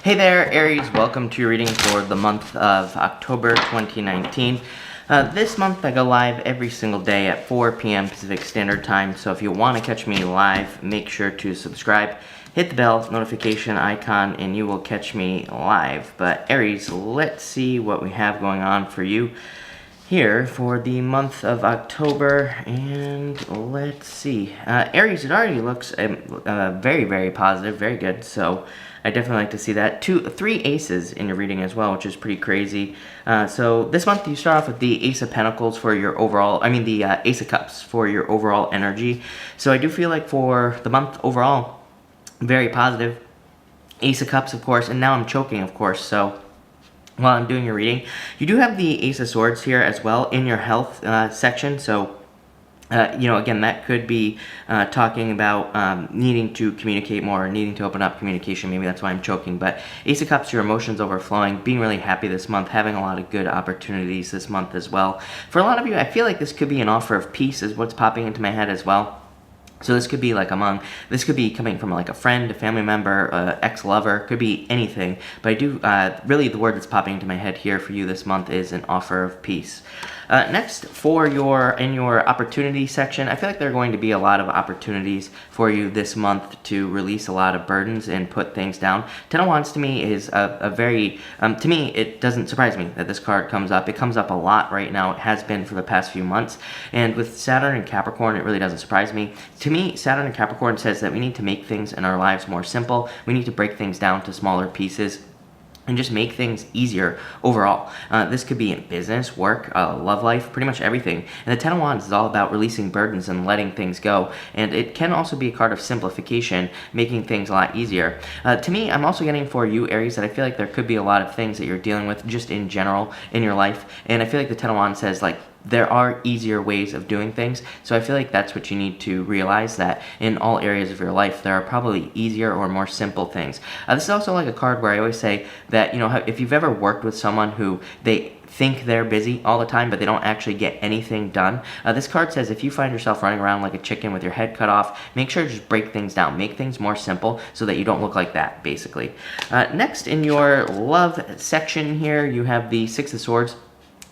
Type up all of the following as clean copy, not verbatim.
Hey there, Aries. Welcome to your reading for the month of October 2019. This month I go live every single day at 4 p.m. Pacific Standard Time, so if you want to catch me live, make sure to subscribe, hit the bell notification icon, and you will catch me live. But Aries, let's see what we have going on for you here for the month of October, and let's see. Aries, it already looks very, very positive, very good, so I definitely like to see that. Three aces in your reading as well, which is pretty crazy. So this month you start off with the Ace of Pentacles for your overall, the Ace of Cups for your overall energy. So I do feel like for the month overall, very positive. Ace of Cups, of course, and now I'm choking, of course, so while I'm doing your reading, you do have the Ace of Swords here as well in your health section, so again, that could be talking about needing to communicate more, needing to open up communication. Maybe that's why I'm choking. But Ace of Cups, your emotions overflowing, being really happy this month, having a lot of good opportunities this month as well. For a lot of you, I feel like this could be an offer of peace is what's popping into my head as well. So this could be this could be coming from like a friend, a family member, ex-lover, could be anything. But I do, really the word that's popping into my head here for you this month is an offer of peace. Next, in your opportunity section, I feel like there are going to be a lot of opportunities for you this month to release a lot of burdens and put things down. Ten of Wands to me is a very, to me, it doesn't surprise me that this card comes up. It comes up a lot right now. It has been for the past few months. And with Saturn and Capricorn, it really doesn't surprise me. To me, Saturn and Capricorn says that we need to make things in our lives more simple. We need to break things down to smaller pieces and just make things easier overall. This could be in business, work, love life, pretty much everything. And the Ten of Wands is all about releasing burdens and letting things go. And it can also be a card of simplification, making things a lot easier. To me, I'm also getting for you, Aries, that I feel like there could be a lot of things that you're dealing with just in general in your life. And I feel like the Ten of Wands says, like, there are easier ways of doing things. So I feel like that's what you need to realize, that in all areas of your life, there are probably easier or more simple things. This is also like a card where I always say that, if you've ever worked with someone who they think they're busy all the time, but they don't actually get anything done. This card says if you find yourself running around like a chicken with your head cut off, make sure to just break things down, make things more simple so that you don't look like that, basically. Next, in your love section here, you have the Six of Swords.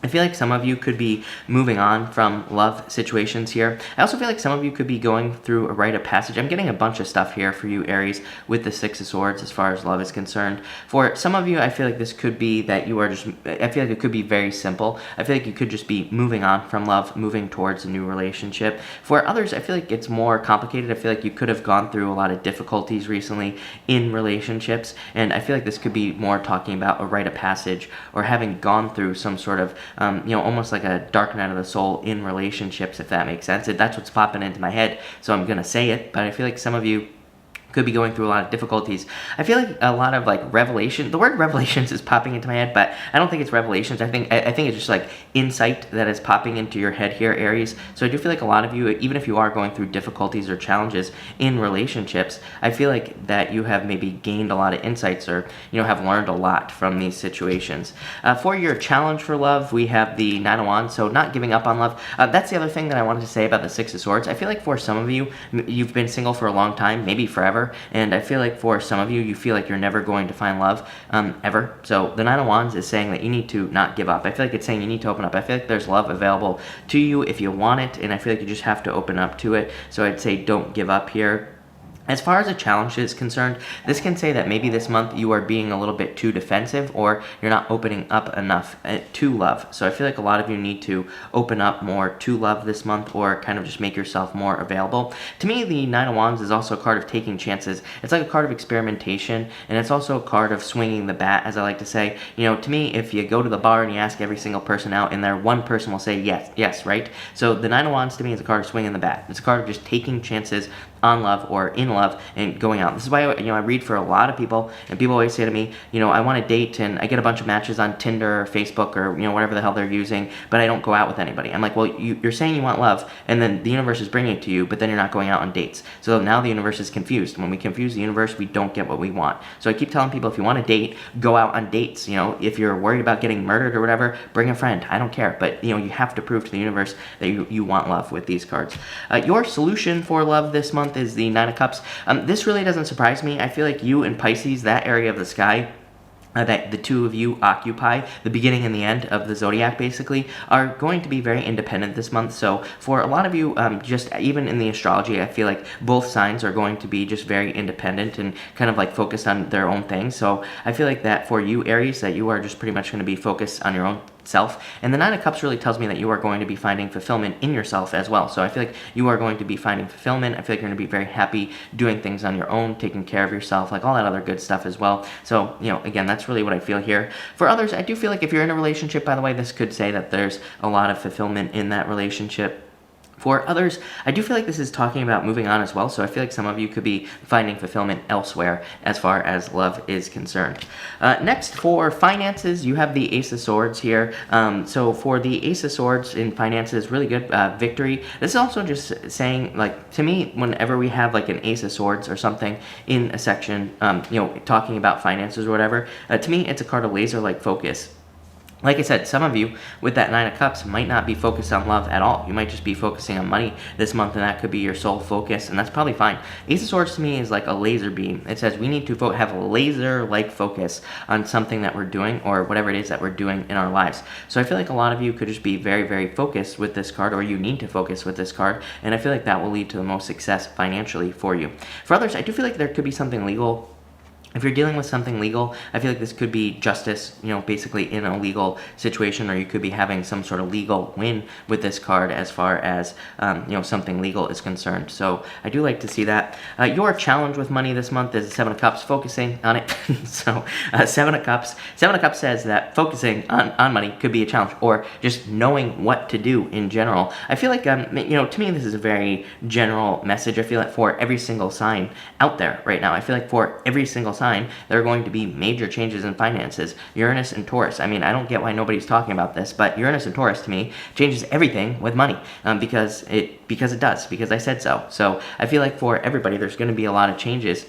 I feel like some of you could be moving on from love situations here. I also feel like some of you could be going through a rite of passage. I'm getting a bunch of stuff here for you, Aries, with the Six of Swords as far as love is concerned. For some of you, I feel like this could be that you are just, I feel like it could be very simple. I feel like you could just be moving on from love, moving towards a new relationship. For others, I feel like it's more complicated. I feel like you could have gone through a lot of difficulties recently in relationships, and I feel like this could be more talking about a rite of passage or having gone through some sort of almost like a dark night of the soul in relationships, if that makes sense. That's what's popping into my head, so I'm going to say it, but I feel like some of you could be going through a lot of difficulties. I feel like a lot of like revelation. The word revelations is popping into my head, but I don't think it's revelations. I think it's just like insight that is popping into your head here, Aries. So I do feel like a lot of you, even if you are going through difficulties or challenges in relationships, I feel like that you have maybe gained a lot of insights or have learned a lot from these situations. For your challenge for love, we have the Nine of Wands. So not giving up on love. That's the other thing that I wanted to say about the Six of Swords. I feel like for some of you, you've been single for a long time, maybe forever. And I feel like for some of you, you feel like you're never going to find love, ever. So the Nine of Wands is saying that you need to not give up. I feel like it's saying you need to open up. I feel like there's love available to you if you want it, and I feel like you just have to open up to it. So I'd say don't give up here. As far as a challenge is concerned, this can say that maybe this month you are being a little bit too defensive, or you're not opening up enough to love. So I feel like a lot of you need to open up more to love this month, or kind of just make yourself more available. To me, the Nine of Wands is also a card of taking chances. It's like a card of experimentation, and it's also a card of swinging the bat, as I like to say. To me, if you go to the bar and you ask every single person out in there, one person will say yes, right? So the Nine of Wands to me is a card of swinging the bat. It's a card of just taking chances on love or in love and going out. This is why I read for a lot of people, and people always say to me, I want to date, and I get a bunch of matches on Tinder or Facebook or whatever the hell they're using, but I don't go out with anybody. I'm like, well, you're saying you want love, and then the universe is bringing it to you, but then you're not going out on dates. So now the universe is confused. When we confuse the universe, we don't get what we want. So I keep telling people, if you want to date, go out on dates. If you're worried about getting murdered or whatever, bring a friend. I don't care, but you have to prove to the universe that you want love with these cards. Your solution for love this month is the Nine of Cups. This really doesn't surprise me. I feel like you and Pisces, that area of the sky, that the two of you occupy, the beginning and the end of the zodiac basically, are going to be very independent this month. So for a lot of you, just even in the astrology, I feel like both signs are going to be just very independent and kind of like focused on their own thing. So I feel like that for you, Aries, that you are just pretty much going to be focused on your own self. And the Nine of Cups really tells me that you are going to be finding fulfillment in yourself as well. So I feel like you are going to be finding fulfillment. I feel like you're going to be very happy doing things on your own, taking care of yourself, like all that other good stuff as well. So, again, that's really what I feel here. For others, I do feel like if you're in a relationship, by the way, this could say that there's a lot of fulfillment in that relationship. For others, I do feel like this is talking about moving on as well, so I feel like some of you could be finding fulfillment elsewhere as far as love is concerned. Next, for finances, you have the Ace of Swords here. So for the Ace of Swords in finances, really good victory. This is also just saying, like, to me, whenever we have like an Ace of Swords or something in a section, talking about finances or whatever, to me, it's a card of laser-like focus. Like I said, some of you with that Nine of Cups might not be focused on love at all. You might just be focusing on money this month, and that could be your sole focus, and that's probably fine. Ace of Swords to me is like a laser beam. It says we need to have a laser-like focus on something that we're doing or whatever it is that we're doing in our lives. So I feel like a lot of you could just be very, very focused with this card, or you need to focus with this card, and I feel like that will lead to the most success financially for you. For others, I do feel like there could be something legal. If you're dealing with something legal, I feel like this could be justice, basically in a legal situation, or you could be having some sort of legal win with this card as far as, something legal is concerned. So I do like to see that. Your challenge with money this month is Seven of Cups, focusing on it. So Seven of Cups says that focusing on money could be a challenge, or just knowing what to do in general. I feel like, to me, this is a very general message. I feel like for every single sign out there right now, I feel like for every single sign, there are going to be major changes in finances. Uranus and Taurus. I mean, I don't get why nobody's talking about this, but Uranus and Taurus to me changes everything with money, because it does, because I said so. So I feel like for everybody, there's going to be a lot of changes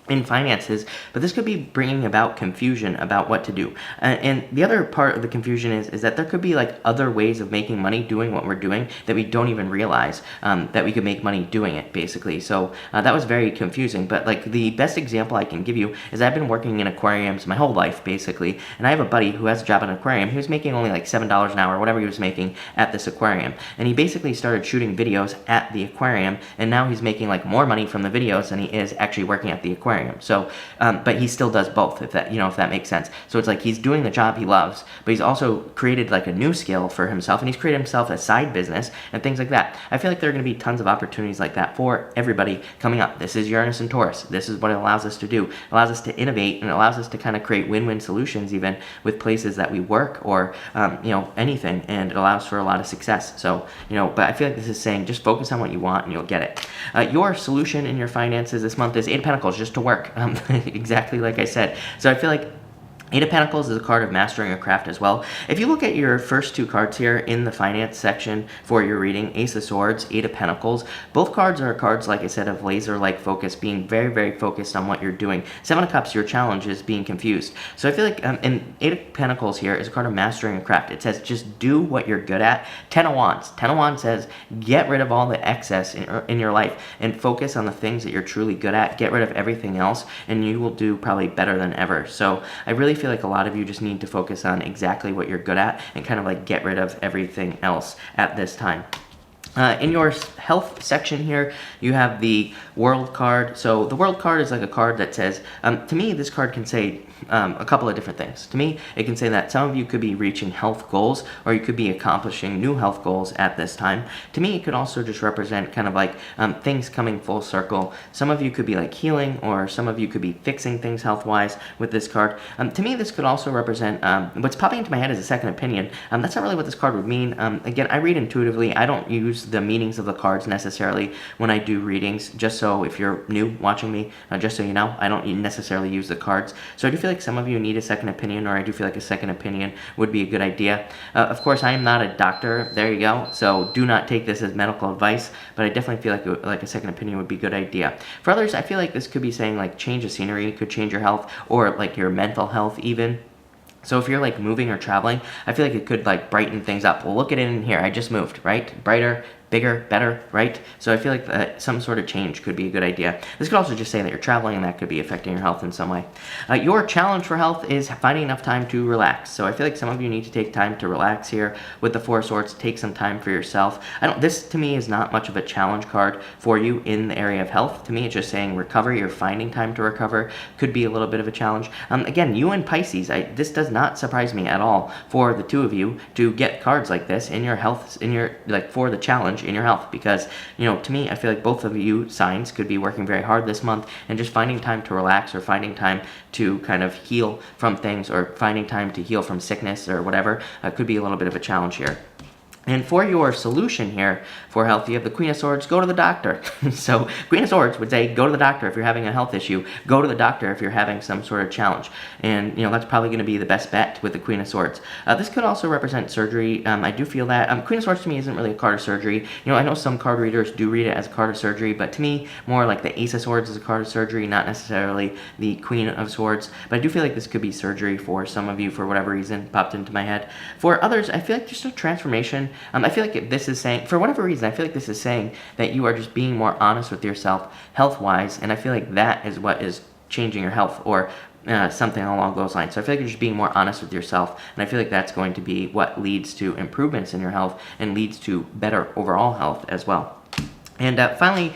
in finances, but this could be bringing about confusion about what to do. And the other part of the confusion is that there could be like other ways of making money doing what we're doing that we don't even realize that we could make money doing it, basically. So that was very confusing, but like the best example I can give you is I've been working in aquariums my whole life, basically, and I have a buddy who has a job in an aquarium. He was making only like $7 an hour, whatever he was making at this aquarium, and he basically started shooting videos at the aquarium, and now he's making like more money from the videos than he is actually working at the aquarium. So, but he still does both, if that makes sense. So it's like he's doing the job he loves, but he's also created like a new skill for himself, and he's created himself a side business and things like that. I feel like there are going to be tons of opportunities like that for everybody coming up. This is Uranus and Taurus. This is what it allows us to do. It allows us to innovate, and it allows us to kind of create win-win solutions even with places that we work, or anything, and it allows for a lot of success. So, but I feel like this is saying just focus on what you want and you'll get it. Your solution in your finances this month is Eight of Pentacles, just to work. Exactly like I said. So I feel like Eight of Pentacles is a card of mastering a craft as well. If you look at your first two cards here in the finance section for your reading, Ace of Swords, Eight of Pentacles, both cards are cards, like I said, of laser-like focus, being very, very focused on what you're doing. Seven of Cups, your challenge is being confused. So I feel like, and Eight of Pentacles here is a card of mastering a craft. It says just do what you're good at. Ten of Wands. Ten of Wands says get rid of all the excess in your life and focus on the things that you're truly good at. Get rid of everything else, and you will do probably better than ever. So I really feel like a lot of you just need to focus on exactly what you're good at and kind of like get rid of everything else at this time. In your health section here, you have the World card. So the World card is like a card that says, to me, this card can say a couple of different things. To me, it can say that some of you could be reaching health goals, or you could be accomplishing new health goals at this time. To me, it could also just represent kind of like things coming full circle. Some of you could be like healing, or some of you could be fixing things health-wise with this card. To me, this could also represent, what's popping into my head is a second opinion. That's not really what this card would mean. Again, I read intuitively. I don't use the meanings of the cards necessarily when I do readings, just so if you're new watching me, just so you know, I don't necessarily use the cards. So I do feel like some of you need a second opinion, or I do feel like a second opinion would be a good idea. Of course, I am not a doctor, there you go, so do not take this as medical advice, but I definitely feel like a second opinion would be a good idea. For others, I feel like this could be saying like change of scenery could change your health, or like your mental health even. So if you're like moving or traveling, I feel like it could like brighten things up. Well, look at it in here. I just moved, right? Brighter, bigger, better, right? So I feel like some sort of change could be a good idea. This could also just say that you're traveling and that could be affecting your health in some way. Your challenge for health is finding enough time to relax. So I feel like some of you need to take time to relax here with the Four of Swords. Take some time for yourself. This to me is not much of a challenge card for you in the area of health. To me, it's just saying recovery or finding time to recover could be a little bit of a challenge. Again, you and Pisces, this does not surprise me at all for the two of you to get cards like this in your health, for the challenge in your health, because, to me, I feel like both of you signs could be working very hard this month and just finding time to relax or finding time to kind of heal from things or finding time to heal from sickness or whatever could be a little bit of a challenge here. And for your solution here for health, you have the Queen of Swords, go to the doctor. So Queen of Swords would say, go to the doctor if you're having a health issue. Go to the doctor if you're having some sort of challenge. And, that's probably going to be the best bet with the Queen of Swords. This could also represent surgery. I do feel that. Queen of Swords to me isn't really a card of surgery. I know some card readers do read it as a card of surgery, but to me, more like the Ace of Swords is a card of surgery, not necessarily the Queen of Swords. But I do feel like this could be surgery for some of you for whatever reason, popped into my head. For others, I feel like just a transformation. I feel like this is saying, for whatever reason, I feel like this is saying that you are just being more honest with yourself health-wise, and I feel like that is what is changing your health, or something along those lines. So I feel like you're just being more honest with yourself, and I feel like that's going to be what leads to improvements in your health and leads to better overall health as well. And finally,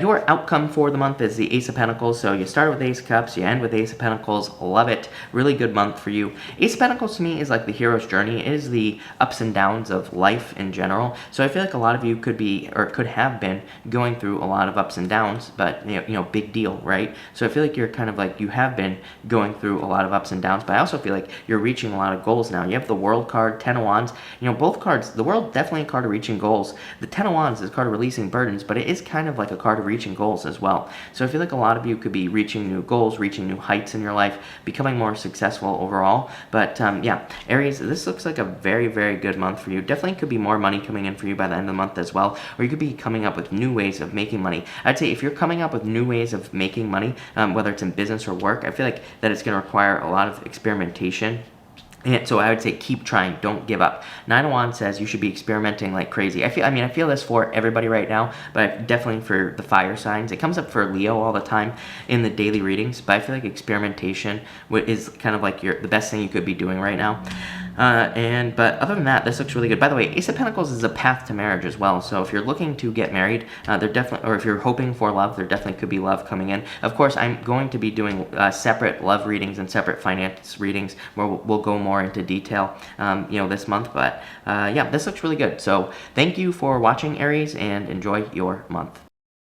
your outcome for the month is the Ace of Pentacles. So you start with Ace of Cups, you end with Ace of Pentacles. Love it. Really good month for you. Ace of Pentacles to me is like the hero's journey. It is the ups and downs of life in general. So I feel like a lot of you could be, or could have been, going through a lot of ups and downs, but, big deal, right? So I feel like you're kind of like, you have been going through a lot of ups and downs, but I also feel like you're reaching a lot of goals now. You have the World card, Ten of Wands. Both cards, the World definitely a card of reaching goals. The Ten of Wands is a card of releasing burdens, but it is kind of like a card of reaching goals as well. So I feel like a lot of you could be reaching new goals, reaching new heights in your life, becoming more successful overall. But yeah, Aries, this looks like a very, very good month for you. Definitely could be more money coming in for you by the end of the month as well, or you could be coming up with new ways of making money. I'd say if you're coming up with new ways of making money, whether it's in business or work, I feel like that it's going to require a lot of experimentation. And so I would say keep trying, don't give up. Nine of Wands says you should be experimenting like crazy. I feel this for everybody right now, but definitely for the fire signs. It comes up for Leo all the time in the daily readings, but I feel like experimentation is kind of like the best thing you could be doing right now. But other than that, this looks really good. By the way, Ace of Pentacles is a path to marriage as well. So if you're looking to get married, or if you're hoping for love, there definitely could be love coming in. Of course, I'm going to be doing separate love readings and separate finance readings where we'll go more into detail, this month. But yeah, this looks really good. So thank you for watching, Aries, and enjoy your month.